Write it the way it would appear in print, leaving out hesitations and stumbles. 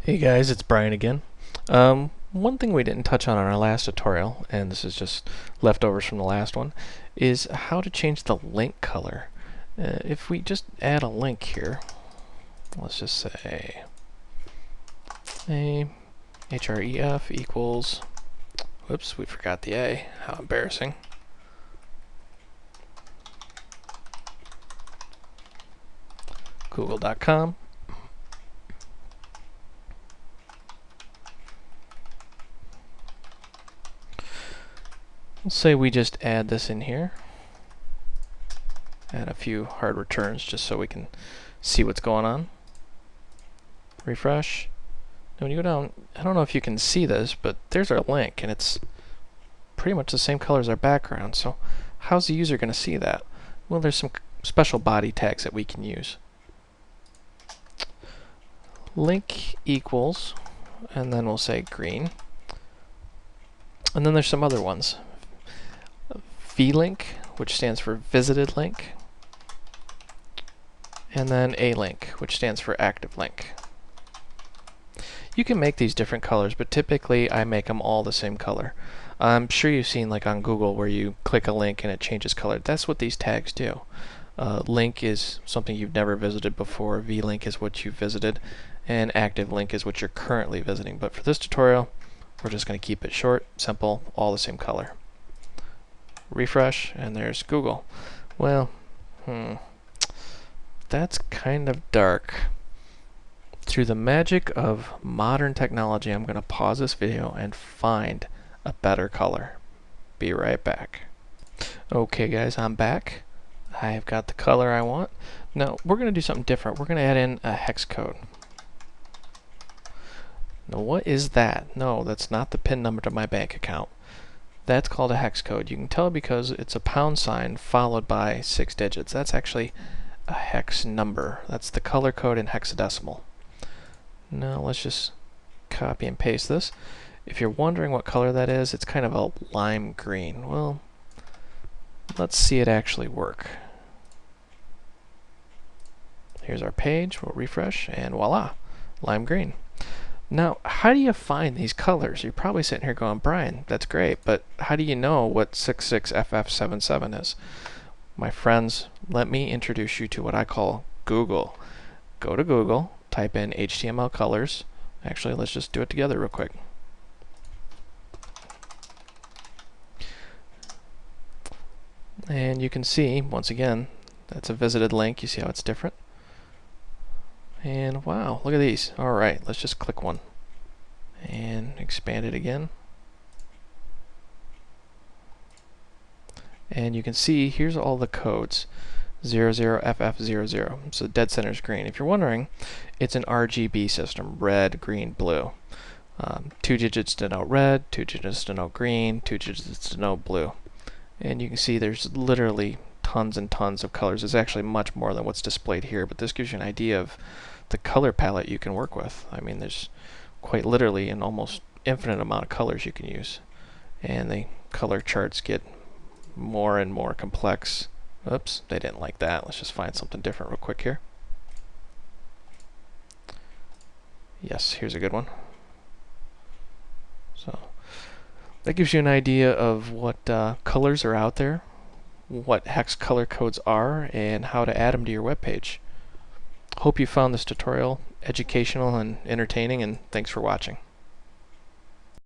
Hey guys, it's Brian again. One thing we didn't touch on in our last tutorial, and this is just leftovers from the last one, is how to change the link color. If we just add a link here, let's just say a href equals, whoops, we forgot the a, how embarrassing. Google.com. Let's say we just add this in here. Add a few hard returns just so we can see what's going on. Refresh. Now when you go down, I don't know if you can see this, but there's our link, and it's pretty much the same color as our background. So how's the user going to see that? Well, there's some special body tags that we can use. Link equals, and then we'll say green. And then there's some other ones. VLink, which stands for visited link. And then a link, which stands for active link. You can make these different colors, but typically I make them all the same color. I'm sure you've seen like on Google where you click a link and it changes color. That's what these tags do. Link is something you've never visited before, VLink is what you've visited, and active link is what you're currently visiting. But for this tutorial, we're just going to keep it short, simple, all the same color. Refresh, and there's Google. Well, that's kind of dark. Through the magic of modern technology, I'm going to pause this video and find a better color. Be right back. Okay guys, I'm back. I've got the color I want. Now, we're going to do something different. We're going to add in a hex code. Now, what is that? No, that's not the PIN number to my bank account. That's called a hex code. You can tell because it's a pound sign followed by 6 digits. That's actually a hex number. That's the color code in hexadecimal. Now let's just copy and paste this. If you're wondering what color that is, it's kind of a lime green. Well, let's see it actually work. Here's our page. We'll refresh, and voila, lime green. Now, how do you find these colors? You're probably sitting here going, Brian, that's great, but how do you know what 66FF77 is? My friends, let me introduce you to what I call Google. Go to Google, type in HTML colors. Actually, let's just do it together real quick. And you can see, once again, that's a visited link. You see how it's different? And wow, look at these. Alright, let's just click one and expand it again. And you can see here's all the codes. 00FF00. So dead center is green. If you're wondering, it's an RGB system, red, green, blue. 2 digits denote red, 2 digits denote green, 2 digits denote blue. And you can see there's literally tons and tons of colors. There's actually much more than what's displayed here, but this gives you an idea of the color palette you can work with. I mean, there's quite literally an almost infinite amount of colors you can use. And the color charts get more and more complex. Oops, they didn't like that. Let's just find something different real quick here. Yes, here's a good one. So that gives you an idea of what colors are out there, what hex color codes are, and how to add them to your web page. Hope you found this tutorial educational and entertaining, and thanks for watching.